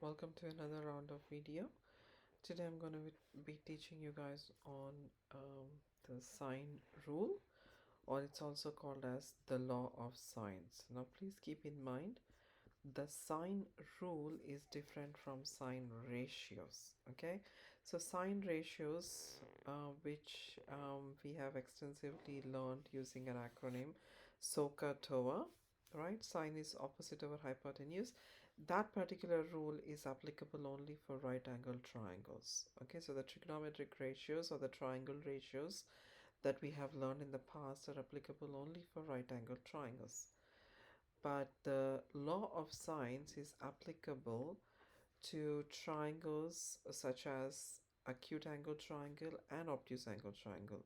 welcome to another round of video. Today I'm going to be teaching you guys on the sine rule, or it's also called as the law of sines. Now please keep in mind the sine rule is different from sine ratios. Okay, so sine ratios, which we have extensively learned using an acronym SOHCAHTOA, right? Sine is opposite over hypotenuse. That particular rule is applicable only for right angle triangles. Okay, so the trigonometric ratios or the triangle ratios that we have learned in the past are applicable only for right angle triangles. But the law of sines is applicable to triangles such as acute angle triangle and obtuse angle triangle.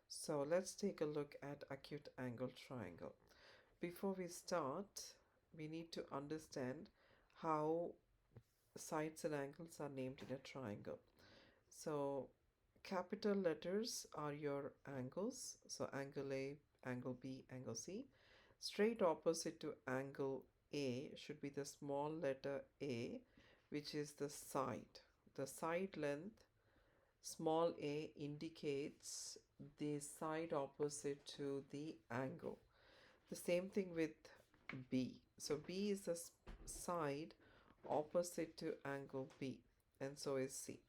So let's take a look at acute angle triangle. Before we start, we need to understand how sides and angles are named in a triangle. So capital letters are your angles. So angle A, angle B, angle C. Straight opposite to angle A should be the small letter A, which is the side. The side length, small a, indicates the side opposite to the angle. The same thing with B. So B is the side opposite to angle B, and so is C.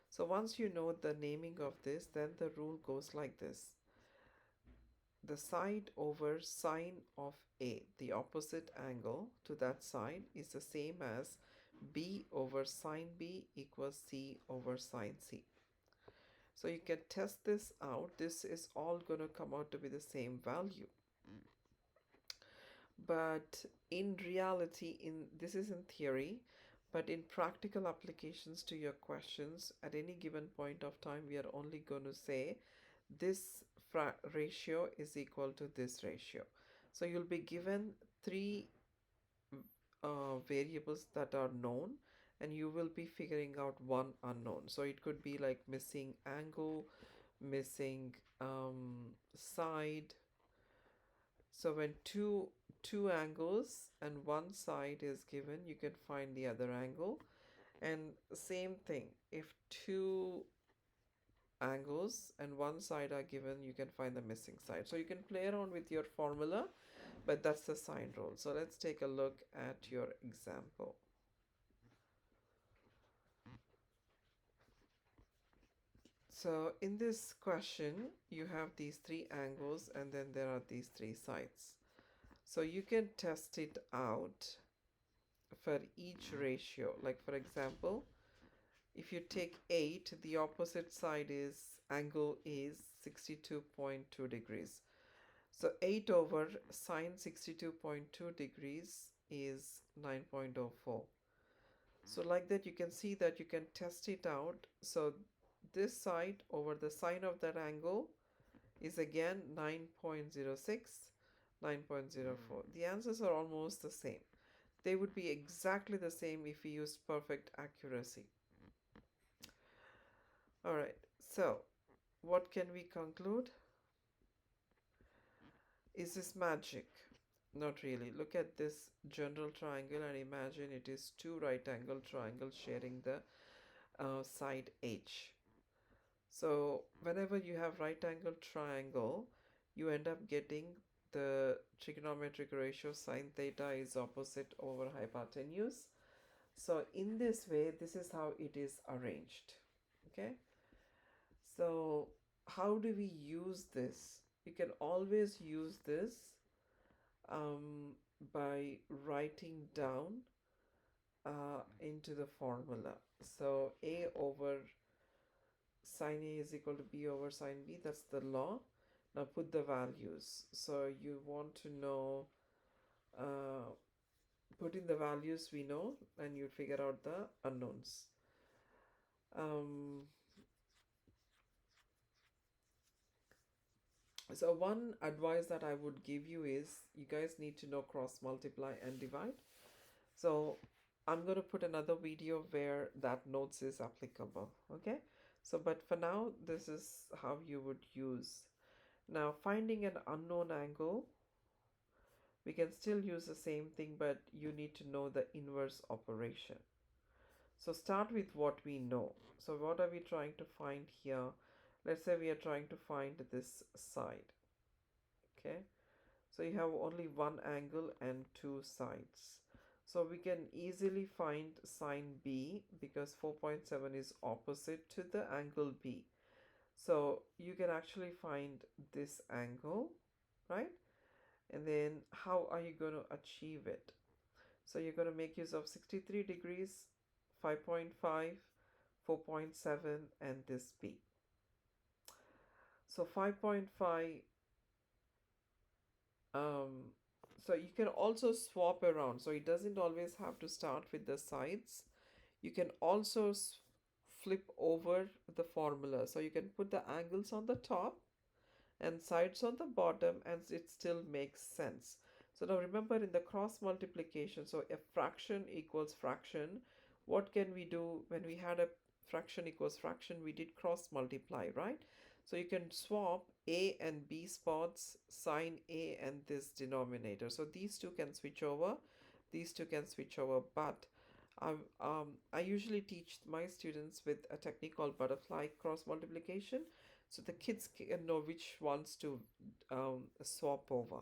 So once you know the naming of this, then the rule goes like this. The side over sine of A, the opposite angle to that side, is the same as B over sine B equals C over sine C. So you can test this out. This is all going to come out to be the same value. But in reality, this is in theory, but in practical applications to your questions, at any given point of time, we are only going to say this ratio is equal to this ratio. So you'll be given three variables that are known, and you will be figuring out one unknown. So it could be like missing angle, missing side. So when two angles and one side is given, you can find the other angle. And same thing, if two angles and one side are given, you can find the missing side. So you can play around with your formula, but that's the sine rule. So let's take a look at your example. So in this question, you have these three angles and then there are these three sides. So you can test it out for each ratio. Like for example, if you take 8, the opposite side is angle is 62.2 degrees. So 8 over sine 62.2 degrees is 9.04. So like that, you can see that you can test it out. So this side over the sine of that angle is again 9.06, 9.04. The answers are almost the same. They would be exactly the same if we used perfect accuracy. All right, so what can we conclude? Is this magic? Not really. Look at this general triangle and imagine it is two right angle triangles sharing the side H. So whenever you have right angle triangle, you end up getting the trigonometric ratio sine theta is opposite over hypotenuse. So in this way, this is how it is arranged. Okay. So how do we use this? You can always use this by writing down into the formula. So A over sine A is equal to B over sine B. That's the law. Now put the values. So you want to know, put in the values we know, and you figure out the unknowns. So one advice that I would give you is you guys need to know cross multiply and divide. So I'm going to put another video where that notes is applicable. Okay. So but for now, this is how you would use. Now finding an unknown angle, we can still use the same thing, but you need to know the inverse operation. So start with what we know. So what are we trying to find here? Let's say we are trying to find this side. Okay, so you have only one angle and two sides. So we can easily find sine B because 4.7 is opposite to the angle B. So you can actually find this angle, right? And then how are you going to achieve it? So you're going to make use of 63 degrees, 5.5, 4.7, and this B. So 5.5, so you can also swap around. So it doesn't always have to start with the sides. You can also flip over the formula. So you can put the angles on the top and sides on the bottom, and it still makes sense. So now remember, in the cross multiplication, so a fraction equals fraction, what can we do when we had a fraction equals fraction? We did cross multiply, right? So you can swap a and b spots, sine a and this denominator. So these two can switch over, these two can switch over, but I usually teach my students with a technique called butterfly cross multiplication, so the kids can know which ones to swap over.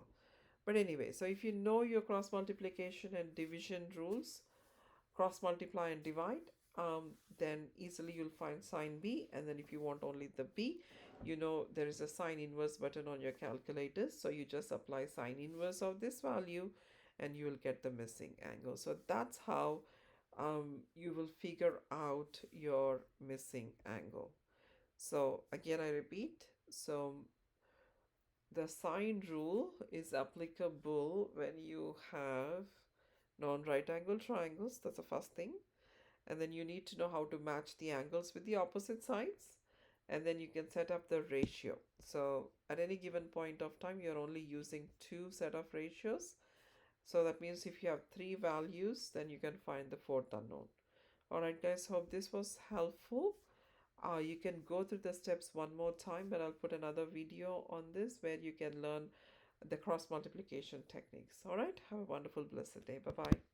But anyway, so if you know your cross multiplication and division rules, cross multiply and divide, then easily you'll find sine B. And then if you want only the B, you know there is a sine inverse button on your calculators, so you just apply sine inverse of this value and you will get the missing angle. So that's how you will figure out your missing angle. So again, I repeat, so the sine rule is applicable when you have non-right angle triangles. That's the first thing. And then you need to know how to match the angles with the opposite sides. And then you can set up the ratio. So at any given point of time, you're only using two set of ratios. So that means if you have three values, then you can find the fourth unknown. Alright guys, hope this was helpful. You can go through the steps one more time, but I'll put another video on this where you can learn the cross multiplication techniques. All right, have a wonderful, blessed day. Bye bye.